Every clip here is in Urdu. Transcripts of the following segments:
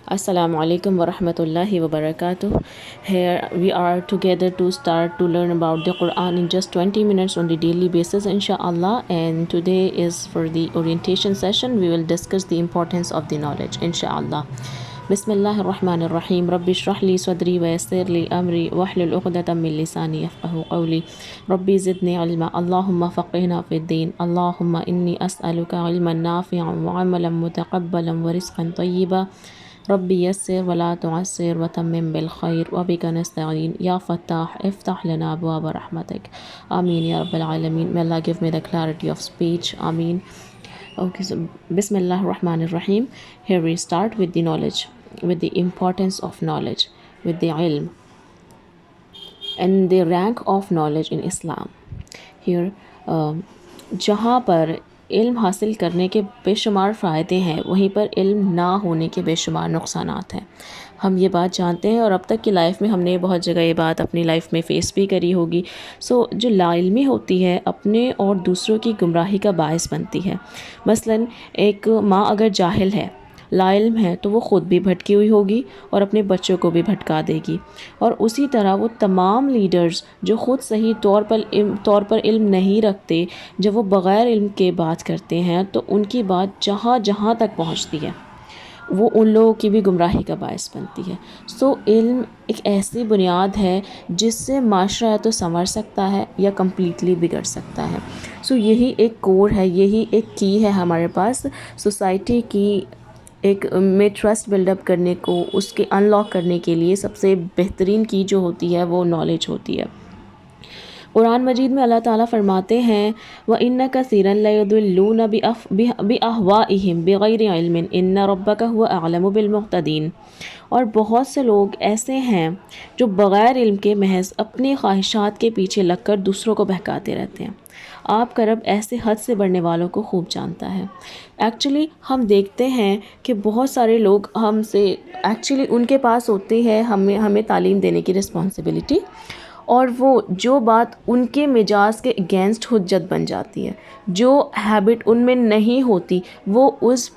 Assalamu alaikum wa rahmatullahi wa barakatuh. Here we are together to start to learn about the Quran in just 20 minutes on the daily basis, inshallah. And today is for the orientation session. We will discuss the importance of the knowledge, inshallah. Bismillahir Rahmanir Rahim. Rabbi shrah li sadri wa yassir li amri wahlul 'uqdatam min lisani yafqahu qawli. Rabbi zidni ilma. Allahumma faqihna fid din. Allahumma inni as'aluka ilman nafi'an wa 'amalan mutaqabbalan wa rizqan tayyiba. ربي يسر ولا تعسر وتمم بالخير وبك نستعين يا فتاح افتح لنا أبواب رحمتك آمين يا رب العالمين. May Allah give me the clarity of speech. Ameen. Okay, so Bismillah ar-Rahman ar-Rahim. Here we start with the knowledge, with the importance of knowledge, with the ilm and the rank of knowledge in Islam. Here جہاں پر علم حاصل کرنے کے بے شمار فائدے ہیں وہیں پر علم نہ ہونے کے بے شمار نقصانات ہیں. ہم یہ بات جانتے ہیں اور اب تک کی لائف میں ہم نے بہت جگہ یہ بات اپنی لائف میں فیس بھی کری ہوگی. جو لا علمی ہوتی ہے اپنے اور دوسروں کی گمراہی کا باعث بنتی ہے. مثلاً ایک ماں اگر جاہل ہے، لا علم ہے، تو وہ خود بھی بھٹکی ہوئی ہوگی اور اپنے بچوں کو بھی بھٹکا دے گی. اور اسی طرح وہ تمام لیڈرز جو خود صحیح طور پر علم نہیں رکھتے، جب وہ بغیر علم کے بات کرتے ہیں تو ان کی بات جہاں جہاں تک پہنچتی ہے وہ ان لوگوں کی بھی گمراہی کا باعث بنتی ہے. علم ایک ایسی بنیاد ہے جس سے معاشرہ یا تو سنور سکتا ہے یا کمپلیٹلی بگڑ سکتا ہے. یہی ایک کور ہے، یہی ایک کی ہے ہمارے پاس سوسائٹی کی ایک میں ٹرسٹ بلڈ اپ کرنے کو، اس کے ان لاک کرنے کے لیے سب سے بہترین کی جو ہوتی ہے وہ نالج ہوتی ہے. قرآن مجید میں اللہ تعالیٰ فرماتے ہیں وَإِنَّ كَثِيرًا لَيُضِلُّونَ بِأَهْوَائِهِمْ بِغَيْرِ عِلْمٍ إِنَّ رَبَّكَ هُوَ أَعْلَمُ بِالْمُهْتَدِينَ. اور بہت سے لوگ ایسے ہیں جو بغیر علم کے محض اپنی خواہشات کے پیچھے لگ کر دوسروں کو بہکاتے رہتے ہیں. آپ کا رب ایسے حد سے بڑھنے والوں کو خوب جانتا ہے. ایکچولی ہم دیکھتے ہیں کہ بہت سارے لوگ ہم سے ایکچولی ان کے پاس ہوتی ہے ہمیں تعلیم دینے کی رسپانسبلٹی، اور وہ جو بات ان کے مزاج کے اگینسٹ حجت بن جاتی ہے، جو ہیبٹ ان میں نہیں ہوتی وہ اس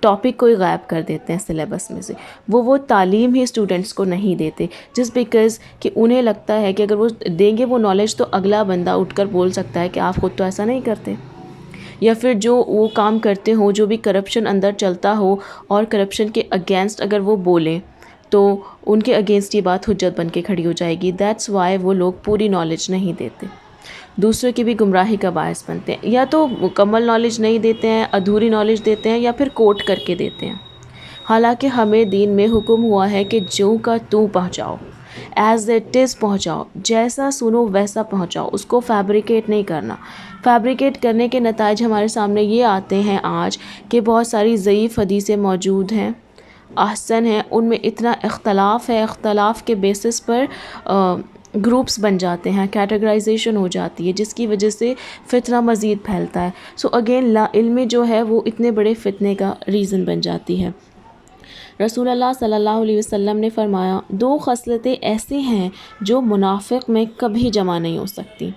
ٹاپک کو ہی غائب کر دیتے ہیں سلیبس میں سے. وہ تعلیم ہی اسٹوڈنٹس کو نہیں دیتے جسٹ بیکاز کہ انہیں لگتا ہے کہ اگر وہ دیں گے وہ نالج تو اگلا بندہ اٹھ کر بول سکتا ہے کہ آپ خود تو ایسا نہیں کرتے. یا پھر جو وہ کام کرتے ہوں، جو بھی کرپشن اندر چلتا ہو اور کرپشن کے اگینسٹ اگر وہ بولیں تو ان کے اگینسٹ یہ بات حجت بن کے کھڑی ہو جائے گی. دیٹس وائی وہ لوگ پوری نالج نہیں دیتے، دوسروں کی بھی گمراہی کا باعث بنتے ہیں. یا تو مکمل نالج نہیں دیتے ہیں، ادھوری نالج دیتے ہیں، یا پھر کوٹ کر کے دیتے ہیں. حالانکہ ہمیں دین میں حکم ہوا ہے کہ جو کا تو پہنچاؤ، ایز اٹ از پہنچاؤ، جیسا سنو ویسا پہنچاؤ، اس کو فیبریکیٹ نہیں کرنا. فیبریکیٹ کرنے کے نتائج ہمارے سامنے یہ آتے ہیں آج کہ بہت ساری ضعیف حدیثیں موجود ہیں، احسن ہیں، ان میں اتنا اختلاف ہے، اختلاف کے بیسس پر گروپس بن جاتے ہیں، کیٹیگرائزیشن ہو جاتی ہے، جس کی وجہ سے فتنہ مزید پھیلتا ہے. اگین لا علمی جو ہے وہ اتنے بڑے فتنے کا ریزن بن جاتی ہے. رسول اللہ صلی اللہ علیہ وسلم نے فرمایا 2 خصلتیں ایسی ہیں جو منافق میں کبھی جمع نہیں ہو سکتی،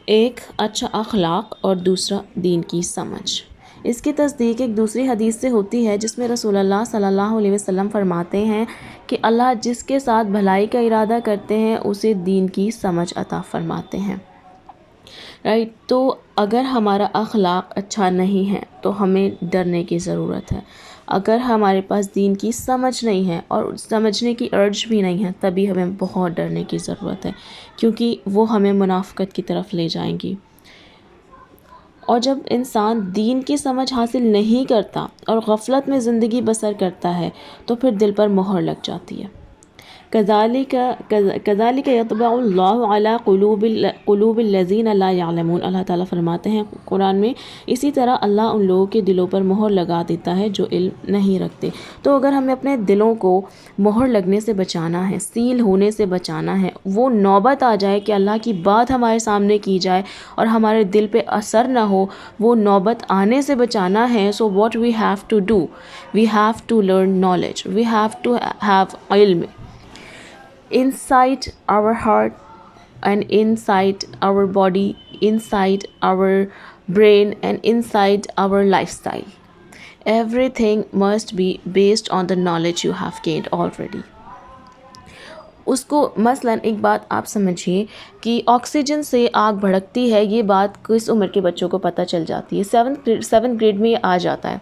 ایک اچھا اخلاق اور دوسرا دین کی سمجھ. اس کی تصدیق ایک دوسری حدیث سے ہوتی ہے جس میں رسول اللہ صلی اللہ علیہ وسلم فرماتے ہیں کہ اللہ جس کے ساتھ بھلائی کا ارادہ کرتے ہیں اسے دین کی سمجھ عطا فرماتے ہیں. رائٹ. تو اگر ہمارا اخلاق اچھا نہیں ہے تو ہمیں ڈرنے کی ضرورت ہے. اگر ہمارے پاس دین کی سمجھ نہیں ہے اور سمجھنے کی ارج بھی نہیں ہے تبھی ہمیں بہت ڈرنے کی ضرورت ہے، کیونکہ وہ ہمیں منافقت کی طرف لے جائیں گی. اور جب انسان دین کی سمجھ حاصل نہیں کرتا اور غفلت میں زندگی بسر کرتا ہے تو پھر دل پر مہر لگ جاتی ہے. کذالک یطبع اللہ علی قلوب الذین لا یعلمون. اللہ تعالیٰ فرماتے ہیں قرآن میں اسی طرح اللہ ان لوگوں کے دلوں پر مہر لگا دیتا ہے جو علم نہیں رکھتے. تو اگر ہمیں اپنے دلوں کو مہر لگنے سے بچانا ہے، سیل ہونے سے بچانا ہے، وہ نوبت آ جائے کہ اللہ کی بات ہمارے سامنے کی جائے اور ہمارے دل پہ اثر نہ ہو، وہ نوبت آنے سے بچانا ہے. So what we have to do, we have to learn knowledge, we have to have علم inside our heart and inside our body, inside our brain and inside our lifestyle. Everything must be based on the knowledge you have gained already. اس کو مثلاً ایک بات آپ سمجھیے کہ آکسیجن سے آگ بھڑکتی ہے، یہ بات کس عمر کے بچوں کو پتہ چل جاتی ہے؟ سیونتھ گریڈ میں یہ آ جاتا ہے.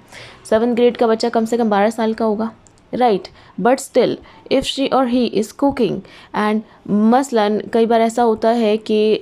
7 گریڈ کا بچہ کم سے کم 12 سال کا ہوگا، right. But still if she اور ہی از کوکنگ اینڈ مثلاً کئی بار ایسا ہوتا ہے کہ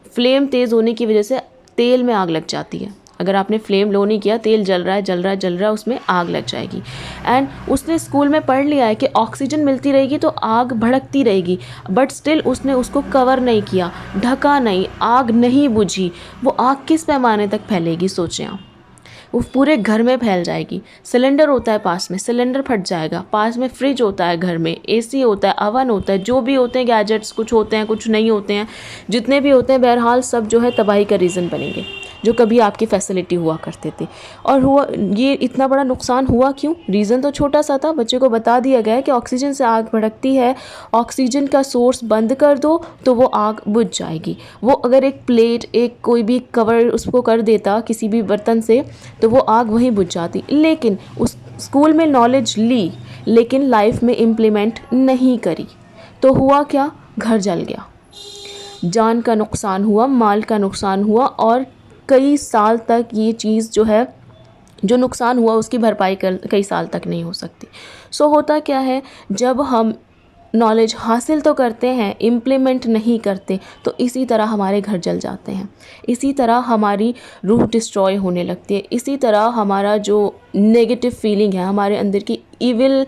فلیم تیز ہونے کی وجہ سے تیل میں آگ لگ جاتی ہے. اگر آپ نے فلیم لو نہیں کیا، تیل جل رہا ہے اس میں آگ لگ جائے گی. اینڈ اس نے اسکول میں پڑھ لیا ہے کہ آکسیجن ملتی رہے گی تو آگ بھڑکتی رہے گی، بٹ اسٹل اس نے اس کو کور نہیں کیا، ڈھکا نہیں، آگ نہیں بجھی. وہ آگ کس پیمانے تک پھیلے گی سوچیں آپ؟ وہ پورے گھر میں پھیل جائے گی. سلنڈر ہوتا ہے پاس میں، سلنڈر پھٹ جائے گا. پاس میں فریج ہوتا ہے گھر میں، اے سی ہوتا ہے، اوون ہوتا ہے، جو بھی ہوتے ہیں گیجٹس، کچھ ہوتے ہیں کچھ نہیں ہوتے ہیں، جتنے بھی ہوتے ہیں بہرحال سب جو ہے تباہی کا ریزن بنیں گے جو کبھی آپ کی فیسلٹی ہوا کرتے تھے. اور ہوا یہ اتنا بڑا نقصان ہوا کیوں؟ ریزن تو چھوٹا سا تھا، بچے کو بتا دیا گیا ہے کہ آکسیجن سے آگ بھڑکتی ہے، آکسیجن کا سورس بند کر دو تو وہ آگ بجھ جائے گی. وہ اگر ایک پلیٹ، ایک کوئی بھی کور اس کو کر دیتا کسی بھی برتن سے تو وہ آگ وہیں بجھ جاتی. لیکن اس اسکول میں نالج لی لیکن لائف میں امپلیمنٹ نہیں کری تو ہوا کیا؟ گھر جل گیا، جان کا نقصان ہوا، مال کا نقصان ہوا، اور کئی سال تک یہ چیز جو ہے، جو نقصان ہوا اس کی بھرپائی کئی سال تک نہیں ہو سکتی. سو ہوتا کیا ہے، جب ہم نالج حاصل تو کرتے ہیں، امپلیمنٹ نہیں کرتے تو اسی طرح ہمارے گھر جل جاتے ہیں، اسی طرح ہماری روح ڈسٹروائے ہونے لگتی ہے، اسی طرح ہمارا جو نیگیٹو فیلنگ ہے، ہمارے اندر کی ایول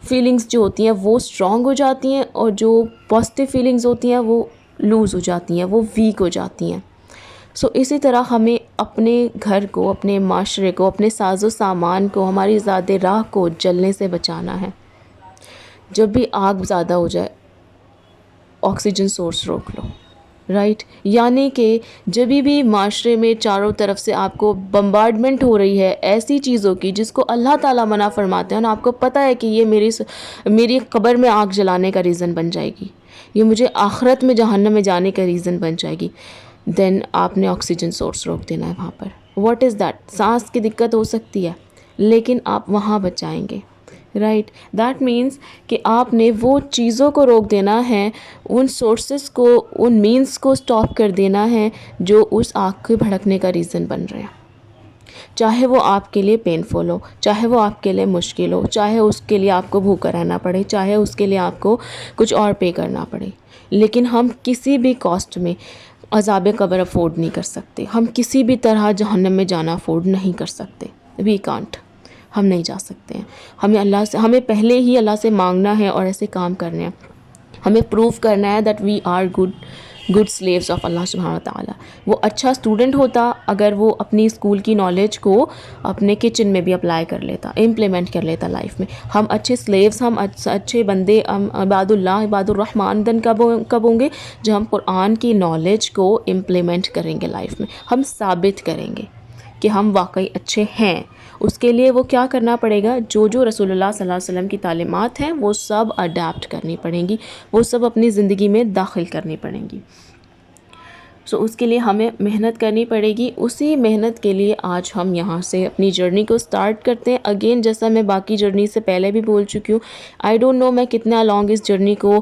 فیلنگز جو ہوتی ہیں وہ اسٹرانگ ہو جاتی ہیں، اور جو پازیٹیو فیلنگز ہوتی ہیں وہ لوز ہو جاتی ہیں، وہ ویک ہو جاتی ہیں. سو اسی طرح ہمیں اپنے گھر کو، اپنے معاشرے کو، اپنے ساز و سامان کو، ہماری ذات راہ کو جلنے سے بچانا ہے. جب بھی آگ زیادہ ہو جائے آکسیجن سورس روک لو، رائٹ. یعنی کہ جب بھی معاشرے میں چاروں طرف سے آپ کو بمبارڈمنٹ ہو رہی ہے ایسی چیزوں کی جس کو اللہ تعالیٰ منع فرماتے ہیں، اور آپ کو پتہ ہے کہ یہ میری قبر میں آگ جلانے کا ریزن بن جائے گی، یہ مجھے آخرت میں جہنم میں جانے کا ریزن بن جائے گی، دین آپ نے آکسیجن سورس روک دینا ہے وہاں پر. What is that? سانس کی دقت ہو سکتی ہے لیکن آپ وہاں بچائیں گے، رائٹ. دیٹ مینس کہ آپ نے وہ چیزوں کو روک دینا ہے، ان سورسز کو، ان مینس کو سٹاپ کر دینا ہے جو اس آگ کے بھڑکنے کا ریزن بن رہے ہیں. چاہے وہ آپ کے لیے پینفل ہو، چاہے وہ آپ کے لیے مشکل ہو، چاہے اس کے لیے آپ کو بھوکا رہنا پڑے، چاہے اس کے لیے آپ کو کچھ اور پے کرنا پڑے. لیکن ہم کسی بھی کاسٹ میں عذاب قبر افورڈ نہیں کر سکتے، ہم کسی بھی طرح جہنم میں جانا افورڈ نہیں کر سکتے. وی کانٹ، ہم نہیں جا سکتے ہیں. ہمیں پہلے ہی اللہ سے مانگنا ہے اور ایسے کام کرنے ہیں. ہمیں پروف کرنا ہے that we are good slaves of Allah سبحانہ تعالیٰ. وہ اچھا اسٹوڈنٹ ہوتا اگر وہ اپنی اسکول کی نالج کو اپنے کچن میں بھی اپلائی کر لیتا، امپلیمنٹ کر لیتا لائف میں. ہم اچھے سلیوز، ہم اچھے بندے، ہم عباد اللہ، عباد الرحمن دن کب ہوں گے؟ جب ہم قرآن کی نالج کو امپلیمنٹ کریں گے لائف میں، ہم ثابت کریں گے کہ ہم واقعی اچھے ہیں. اس کے لیے وہ کیا کرنا پڑے گا؟ جو رسول اللہ صلی اللہ علیہ وسلم کی تعلیمات ہیں وہ سب اڈاپٹ کرنی پڑیں گی، وہ سب اپنی زندگی میں داخل کرنی پڑیں گی. سو اس کے لیے ہمیں محنت کرنی پڑے گی. اسی محنت کے لیے آج ہم یہاں سے اپنی جرنی کو سٹارٹ کرتے ہیں. اگین جیسا میں باقی جرنی سے پہلے بھی بول چکی ہوں، آئی ڈونٹ نو میں کتنا لانگ اس جرنی کو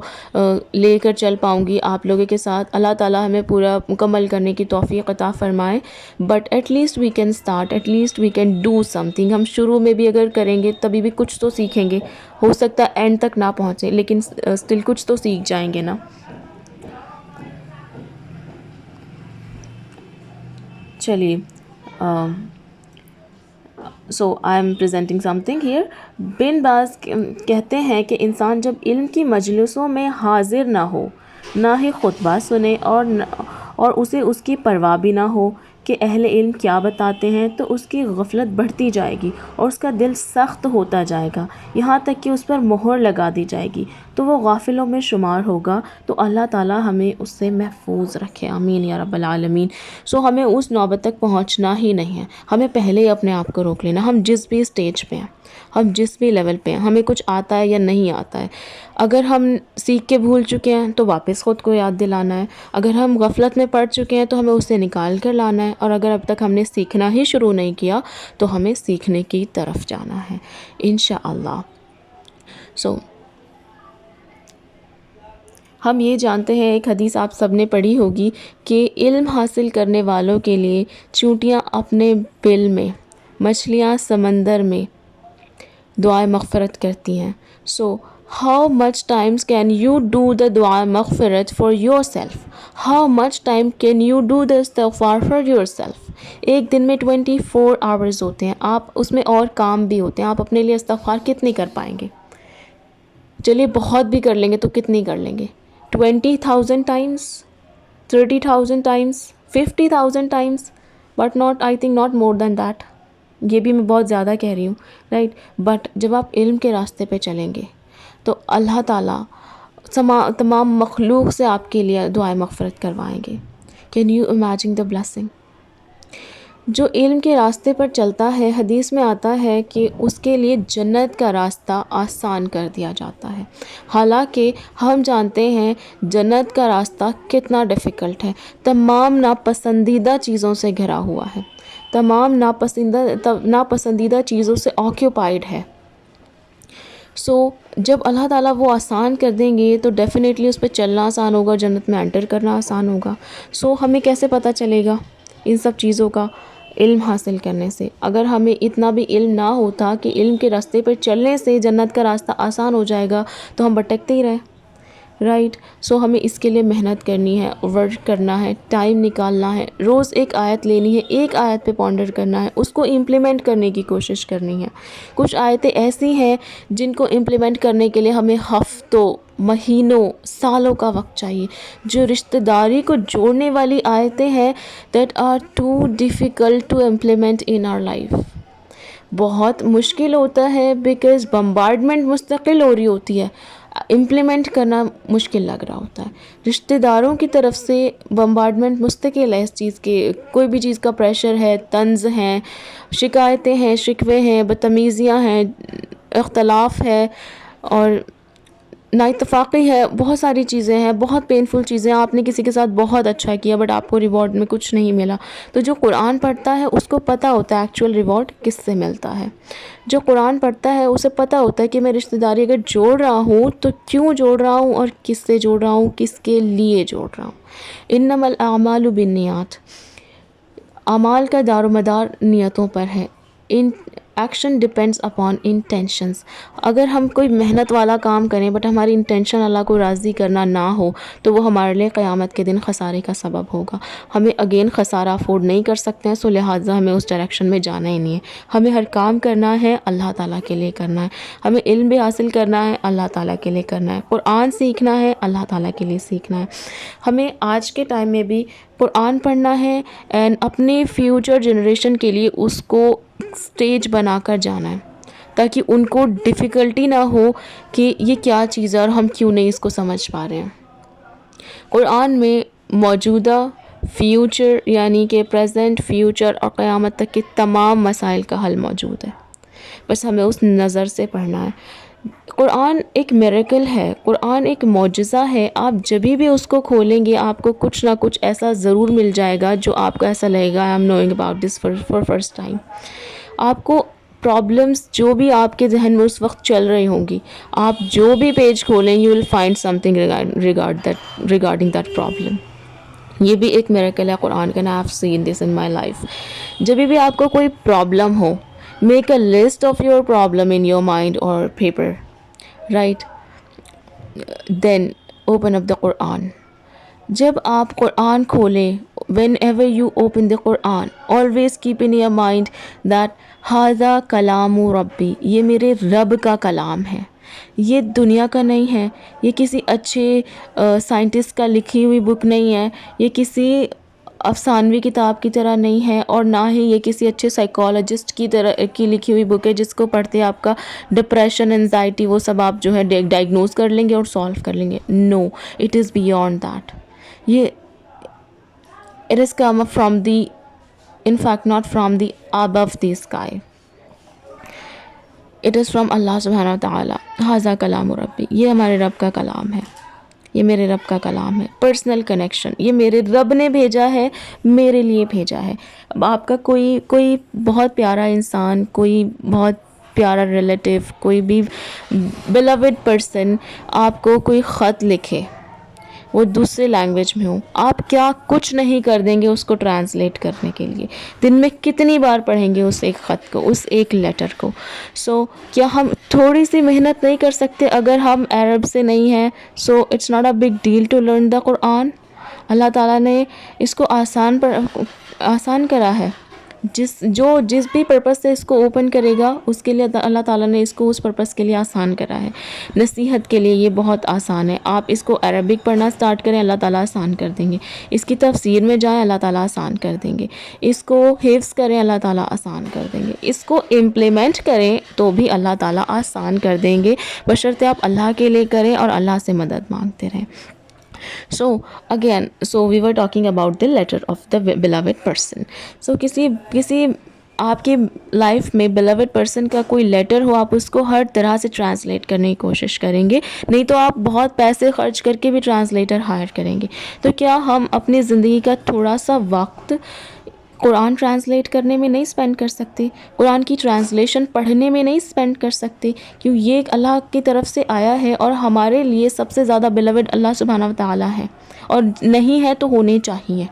لے کر چل پاؤں گی آپ لوگوں کے ساتھ. اللہ تعالیٰ ہمیں پورا مکمل کرنے کی توفیق عطا فرمائے. But at least we can start, at least we can do something. ہم شروع میں بھی اگر کریں گے تبھی بھی کچھ تو سیکھیں گے. ہو سکتا ہے اینڈ تک نہ پہنچیں لیکن اسٹل کچھ تو سیکھ جائیں گے نا. چلیے، so I am presenting something here. بن باز کہتے ہیں کہ انسان جب علم کی مجلسوں میں حاضر نہ ہو، نہ ہی خطبہ سنے اور اسے اس کی پرواہ بھی نہ ہو کہ اہل علم کیا بتاتے ہیں، تو اس کی غفلت بڑھتی جائے گی اور اس کا دل سخت ہوتا جائے گا یہاں تک کہ اس پر مہر لگا دی جائے گی، تو وہ غافلوں میں شمار ہوگا. تو اللہ تعالیٰ ہمیں اس سے محفوظ رکھے، آمین یا رب العالمین. سو ہمیں اس نوبت تک پہنچنا ہی نہیں ہے، ہمیں پہلے ہی اپنے آپ کو روک لینا. ہم جس بھی اسٹیج پہ ہیں، ہم جس بھی لیول پہ ہیں، ہمیں کچھ آتا ہے یا نہیں آتا ہے، اگر ہم سیکھ کے بھول چکے ہیں تو واپس خود کو یاد دلانا ہے، اگر ہم غفلت میں پڑ چکے ہیں تو ہمیں اسے نکال کر لانا ہے، اور اگر اب تک ہم نے سیکھنا ہی شروع نہیں کیا تو ہمیں سیکھنے کی طرف جانا ہے انشاءاللہ۔ سو ہم یہ جانتے ہیں، ایک حدیث آپ سب نے پڑھی ہوگی کہ علم حاصل کرنے والوں کے لیے چونٹیاں اپنے بل میں، مچھلیاں سمندر میں دعائے مغفرت کرتی ہیں۔ So how much Times can you do the دعائے مغفرت for your self? How much time can you do the استغفار فار یور سیلف؟ ایک دن میں 24 آورز ہوتے ہیں، آپ اس میں اور کام بھی ہوتے ہیں، آپ اپنے لیے استغفار کتنی کر پائیں گے؟ چلیے بہت بھی کر لیں گے تو کتنی کر لیں گے؟ 20,000 times, 30,000 times, 50,000 times, but not, I think not more than that. یہ بھی میں بہت زیادہ کہہ رہی ہوں، رائٹ؟ بٹ جب آپ علم کے راستے پہ چلیں گے تو اللہ تعالیٰ تمام مخلوق سے آپ کے لیے دعائے مغفرت کروائیں گے۔ Can you imagine the blessing? جو علم کے راستے پر چلتا ہے، حدیث میں آتا ہے کہ اس کے لیے جنت کا راستہ آسان کر دیا جاتا ہے، حالانکہ ہم جانتے ہیں جنت کا راستہ کتنا ڈیفیکلٹ ہے، تمام ناپسندیدہ چیزوں سے گھرا ہوا ہے، تمام ناپسندیدہ چیزوں سے آکیوپائڈ ہے۔ سو جب اللہ تعالیٰ وہ آسان کر دیں گے تو ڈیفینیٹلی اس پہ چلنا آسان ہوگا، جنت میں انٹر کرنا آسان ہوگا۔ سو ہمیں کیسے پتہ چلے گا ان سب چیزوں کا؟ علم حاصل کرنے سے۔ اگر ہمیں اتنا بھی علم نہ ہوتا کہ علم کے راستے پر چلنے سے جنت کا راستہ آسان ہو جائے گا تو ہم بھٹکتے ہی رہیں، رائٹ؟ سو ہمیں اس کے لیے محنت کرنی ہے، ورک کرنا ہے، ٹائم نکالنا ہے، روز ایک آیت لینی ہے، ایک آیت پہ پونڈر کرنا ہے، اس کو امپلیمنٹ کرنے کی کوشش کرنی ہے۔ کچھ آیتیں ایسی ہیں جن کو امپلیمنٹ کرنے کے لیے ہمیں ہفتوں، مہینوں، سالوں کا وقت چاہیے۔ جو رشتہ داری کو جوڑنے والی آیتیں ہیں that are too difficult to implement in our life, بہت مشکل ہوتا ہے بیکاز بمبارڈمنٹ مستقل ہو رہی ہوتی ہے، امپلیمنٹ کرنا مشکل لگ رہا ہوتا ہے۔ رشتہ داروں کی طرف سے بمبارڈمنٹ مستقل ہے اس چیز کے، کوئی بھی چیز کا پریشر ہے، طنز ہیں، شکایتیں ہیں، شکوے ہیں، بدتمیزیاں ہیں، اختلاف ہے اور نا اتفاقی ہے، بہت ساری چیزیں ہیں، بہت پینفل چیزیں۔ آپ نے کسی کے ساتھ بہت اچھا کیا بٹ آپ کو ریوارڈ میں کچھ نہیں ملا، تو جو قرآن پڑھتا ہے اس کو پتہ ہوتا ہے ایکچول ریوارڈ کس سے ملتا ہے۔ جو قرآن پڑھتا ہے اسے پتہ ہوتا ہے کہ میں رشتہ داری اگر جوڑ رہا ہوں تو کیوں جوڑ رہا ہوں اور کس سے جوڑ رہا ہوں، کس کے لیے جوڑ رہا ہوں۔ انما الاعمال بالنیات، اعمال کا دار و مدار نیتوں پر ہے۔ Action depends upon intentions. اگر ہم کوئی محنت والا کام کریں بٹ ہماری انٹینشن اللہ کو راضی کرنا نہ ہو تو وہ ہمارے لیے قیامت کے دن خسارے کا سبب ہوگا۔ ہمیں اگین خسارہ افورڈ نہیں کر سکتے ہیں، سو لہٰذا ہمیں اس ڈائریکشن میں جانا ہی نہیں ہے۔ ہمیں ہر کام کرنا ہے اللہ تعالیٰ کے لیے کرنا ہے، ہمیں علم بھی حاصل کرنا ہے اللہ تعالیٰ کے لیے کرنا ہے، قرآن سیکھنا ہے اللہ تعالیٰ کے لیے سیکھنا ہے۔ ہمیں آج کے ٹائم میں بھی قرآن پڑھنا ہے اینڈ اپنے فیوچر جنریشن کے لیے اس کو سٹیج بنا کر جانا ہے تاکہ ان کو ڈیفیکلٹی نہ ہو کہ یہ کیا چیز ہے اور ہم کیوں نہیں اس کو سمجھ پا رہے ہیں۔ قرآن میں موجودہ، فیوچر یعنی کہ پریزنٹ، فیوچر اور قیامت تک کے تمام مسائل کا حل موجود ہے، بس ہمیں اس نظر سے پڑھنا ہے۔ قرآن ایک میریکل ہے، قرآن ایک معجزہ ہے، آپ جب بھی اس کو کھولیں گے آپ کو کچھ نہ کچھ ایسا ضرور مل جائے گا جو آپ کو ایسا لگے گا I am knowing about this for first time. آپ کو پرابلمس جو بھی آپ کے ذہن میں اس وقت چل رہی ہوں گی، آپ جو بھی پیج کھولیں you will find some thing regarding that problem. یہ بھی ایک میریکل ہے قرآن کا، I have seen this in my life. جب بھی آپ کو کوئی problem who, make a list of your problem in your mind اور paper, right? Then open up دا قرآن۔ جب آپ قرآن کھولیں، when ever you open the Quran always keep in your mind that ھذا کلام ربی، یہ میرے رب کا کلام ہے، یہ دنیا کا نہیں ہے، یہ کسی اچھے سائنٹسٹ کا لکھی ہوئی بک نہیں ہے، یہ کسی افسانوی کتاب کی طرح نہیں ہے، اور نہ ہی یہ کسی اچھے سائیکالوجسٹ کی طرح کی لکھی ہوئی بک ہے جس کو پڑھتے آپ کا ڈپریشن، انزائٹی وہ سب آپ جو ہے ڈائگنوز کر لیں گے اور سالو کر لیں گے۔ No, it is beyond that. یہ it is come from the, in fact not from the above the sky۔ It is from Allah سبحانہ وتعالی، ھذا کلام ربی، یہ ہمارے رب کا کلام ہے، یہ میرے رب کا کلام ہے، پرسنل کنیکشن، یہ میرے رب نے بھیجا ہے، میرے لیے بھیجا ہے۔ اب آپ کا کوئی بہت پیارا انسان، کوئی بہت پیارا ریلیٹیو، کوئی بھی بلوڈ پرسن آپ کو کوئی خط لکھے، وہ دوسرے لینگویج میں ہو، آپ کیا کچھ نہیں کر دیں گے اس کو ٹرانسلیٹ کرنے کے لیے؟ دن میں کتنی بار پڑھیں گے اس ایک خط کو، اس ایک لیٹر کو؟ سو کیا ہم تھوڑی سی محنت نہیں کر سکتے اگر ہم عرب سے نہیں ہیں؟ So it's not a big deal to learn the قرآن۔ اللہ تعالیٰ نے اس کو آسان کرا ہے۔ جس بھی پرپس سے اس کو اوپن کرے گا، اس کے لیے اللہ تعالیٰ نے اس کو اس پرپس کے لیے آسان کرا ہے۔ نصیحت کے لیے یہ بہت آسان ہے۔ آپ اس کو عربک پڑھنا سٹارٹ کریں، اللہ تعالیٰ آسان کر دیں گے۔ اس کی تفسیر میں جائیں، اللہ تعالیٰ آسان کر دیں گے۔ اس کو حفظ کریں، اللہ تعالیٰ آسان کر دیں گے۔ اس کو امپلیمنٹ کریں تو بھی اللہ تعالیٰ آسان کر دیں گے، بشرطے آپ اللہ کے لیے کریں اور اللہ سے مدد مانگتے رہیں۔ So we were talking about the letter of the beloved person. So کسی آپ کی لائف میں beloved person کا کوئی لیٹر ہو، آپ اس کو ہر طرح سے ٹرانسلیٹ کرنے کی کوشش کریں گے، نہیں تو آپ بہت پیسے خرچ کر کے بھی ٹرانسلیٹر ہائر کریں گے۔ تو کیا ہم اپنی زندگی کا تھوڑا سا وقت قرآن ٹرانسلیٹ کرنے میں نہیں اسپینڈ کر سکتے؟ قرآن کی ٹرانسلیشن پڑھنے میں نہیں اسپینڈ کر سکتے؟ کیوں یہ اللہ کی طرف سے آیا ہے اور ہمارے لیے سب سے زیادہ بیلوڈ اللہ سبحانہ وتعالیٰ ہے، اور نہیں ہے تو ہونے چاہیے۔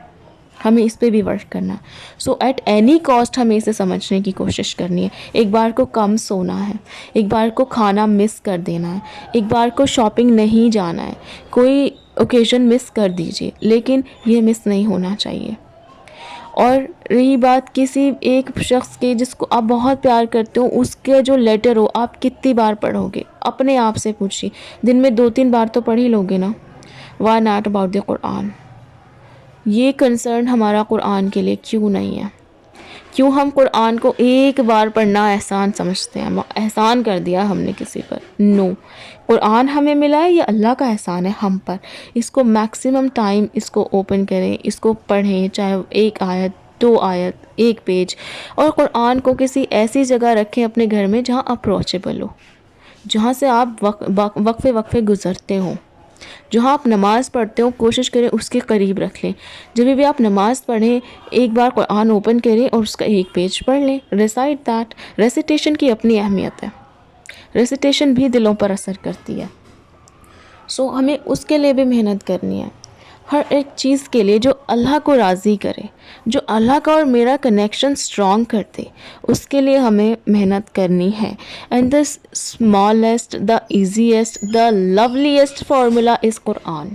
ہمیں اس پہ بھی ورک کرنا ہے۔ سو ایٹ اینی کاسٹ ہمیں اسے سمجھنے کی کوشش کرنی ہے۔ ایک بار کو کم سونا ہے، ایک بار کو کھانا مس کر دینا ہے، ایک بار کو شاپنگ نہیں جانا ہے، کوئی اوکیزن مس کر دیجیے، لیکن یہ مس نہیں ہونا چاہیے۔ اور رہی بات کسی ایک شخص کے جس کو آپ بہت پیار کرتے ہو، اس کے جو لیٹر ہو آپ کتنی بار پڑھو گے؟ اپنے آپ سے پوچھیے، دن میں 2-3 بار تو پڑھ ہی لو گے نا۔ وائی ناٹ اباؤٹ دی قرآن؟ یہ کنسرن ہمارا قرآن کے لیے کیوں نہیں ہے؟ کیوں ہم قرآن کو ایک بار پڑھنا احسان سمجھتے ہیں؟ احسان کر دیا ہم نے کسی پر؟ نو، قرآن ہمیں ملا ہے، یہ اللہ کا احسان ہے ہم پر۔ اس کو میکسیمم ٹائم اس کو اوپن کریں، اس کو پڑھیں، چاہے 1 آیت 2 آیت 1 پیج، اور قرآن کو کسی ایسی جگہ رکھیں اپنے گھر میں جہاں اپروچیبل ہو، جہاں سے آپ وقفے گزرتے ہوں، جہاں آپ نماز پڑھتے ہو کوشش کریں اس کے قریب رکھ لیں۔ جب بھی آپ نماز پڑھیں ایک بار قرآن اوپن کریں اور اس کا 1 پیج پڑھ لیں۔ Recite that. ریسیٹیشن کی اپنی اہمیت ہے، ریسیٹیشن بھی دلوں پر اثر کرتی ہے۔ سو ہمیں اس کے لیے بھی محنت کرنی ہے، ہر ایک چیز کے لیے جو اللہ کو راضی کرے، جو اللہ کا اور میرا کنیکشن اسٹرانگ کر دے، اس کے لیے ہمیں محنت کرنی ہے۔ And the smallest, the easiest, the loveliest formula is قرآن۔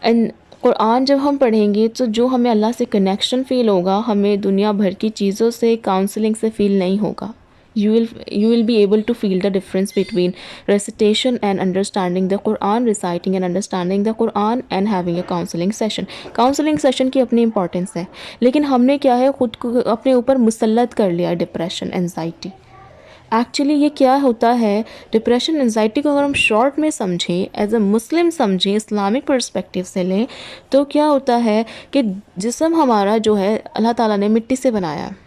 اینڈ قرآن جب ہم پڑھیں گے تو جو ہمیں اللہ سے کنیکشن فیل ہوگا، ہمیں دنیا بھر کی چیزوں سے، کاؤنسلنگ سے فیل نہیں ہوگا۔ You will be able to feel the difference between recitation and understanding the Quran, reciting and understanding the Quran, and having a counseling session. Counseling session کی اپنی امپورٹنس ہے، لیکن ہم نے کیا ہے خود کو اپنے اوپر مسلط کر لیا ڈپریشن، انزائٹی۔ ایکچولی یہ کیا ہوتا ہے، ڈپریشن انزائٹی کو اگر ہم شارٹ میں سمجھیں، ایز اے مسلم سمجھیں، اسلامک پرسپیکٹیو سے لیں، تو کیا ہوتا ہے کہ جسم ہمارا جو ہے اللہ تعالیٰ نے مٹی سے بنایا ہے،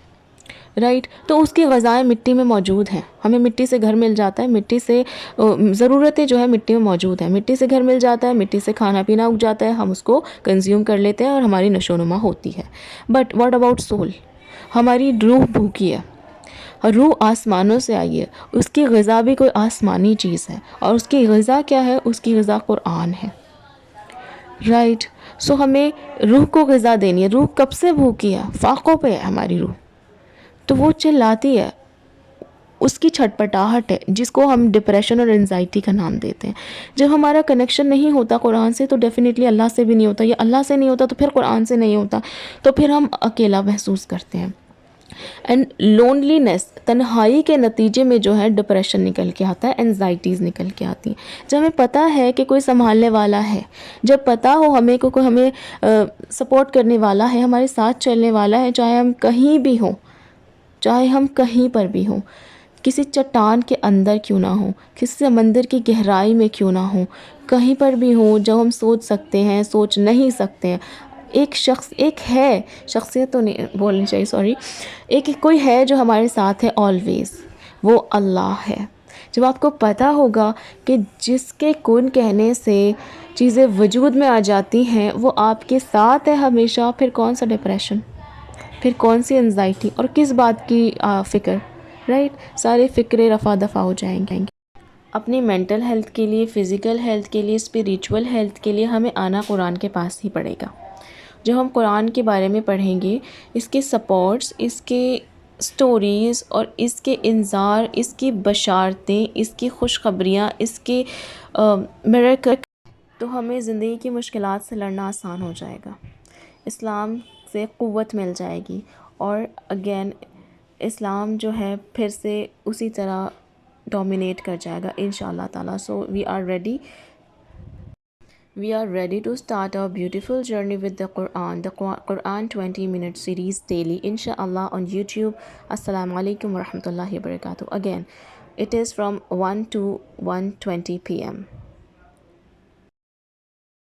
رائٹ؟ تو اس کی غذائیں مٹی میں موجود ہیں، ہمیں مٹی سے گھر مل جاتا ہے، مٹی سے ضرورتیں جو ہے مٹی میں موجود ہیں، مٹی سے گھر مل جاتا ہے، مٹی سے کھانا پینا اگ جاتا ہے، ہم اس کو کنزیوم کر لیتے ہیں اور ہماری نشو و نما ہوتی ہے۔ But what about civil? ہماری روح بھوکی ہے، اور روح آسمانوں سے آئی ہے، اس کی غذا بھی کوئی آسمانی چیز ہے، اور اس کی غذا کیا ہے؟ اس کی غذا قرآن ہے، رائٹ؟ سو ہمیں روح کو غذا دینی ہے۔ روح کب سے بھوکی ہے؟ فاقوں پہ ہے ہماری روح، تو وہ چلاتی ہے، اس کی چھٹپٹاہٹ ہے جس کو ہم ڈپریشن اور انزائٹی کا نام دیتے ہیں۔ جب ہمارا کنیکشن نہیں ہوتا قرآن سے، تو ڈیفینیٹلی اللہ سے بھی نہیں ہوتا، یا اللہ سے نہیں ہوتا تو پھر قرآن سے نہیں ہوتا، تو پھر ہم اکیلا محسوس کرتے ہیں۔ اینڈ لونلینس، تنہائی کے نتیجے میں جو ہے ڈپریشن نکل کے آتا ہے، انزائٹیز نکل کے آتی ہیں۔ جب ہمیں پتہ ہے کہ کوئی سنبھالنے والا ہے، جب پتہ ہو ہمیں کہ کوئی ہمیں سپورٹ کرنے والا ہے، ہمارے ساتھ چلنے والا ہے، چاہے ہم کہیں بھی ہوں، چاہے ہم کہیں پر بھی ہوں، کسی چٹان کے اندر کیوں نہ ہوں، کسی سمندر کی گہرائی میں کیوں نہ ہوں، کہیں پر بھی ہوں، جب ہم سوچ سکتے ہیں، سوچ نہیں سکتے ہیں، ایک شخص، ایک ہے، شخصیت تو نہیں بولنی چاہیے، سوری، ایک کوئی ہے جو ہمارے ساتھ ہے آلویز۔ وہ اللہ ہے. جب آپ کو پتہ ہوگا کہ جس کے کن کہنے سے چیزیں وجود میں آ جاتی ہیں وہ آپ کے ساتھ ہے ہمیشہ، پھر کون سا ڈپریشن، پھر کون سی انزائٹی اور کس بات کی فکر، رائٹ؟ سارے فکرے رفع دفع ہو جائیں گے. اپنی مینٹل ہیلتھ کے لیے، فزیکل ہیلتھ کے لیے، اسپریچول ہیلتھ کے لیے ہمیں آنا قرآن کے پاس ہی پڑے گا. جو ہم قرآن کے بارے میں پڑھیں گے، اس کے سپورٹس، اس کے سٹوریز اور اس کے انذار، اس کی بشارتیں، اس کی خوشخبریاں، اس کے میریکل، تو ہمیں زندگی کی مشکلات سے لڑنا آسان ہو جائے گا. اسلام سے قوت مل جائے گی اور اگین اسلام جو ہے پھر سے اسی طرح ڈومینیٹ کر جائے گا انشاءاللہ تعالیٰ. سو we are ready to start our beautiful journey with the Quran 20-minute series daily inshallah on YouTube. Assalamu alaikum wa rahmatullahi wa barakatuh. Again, it is from 1 to 1:20 p.m.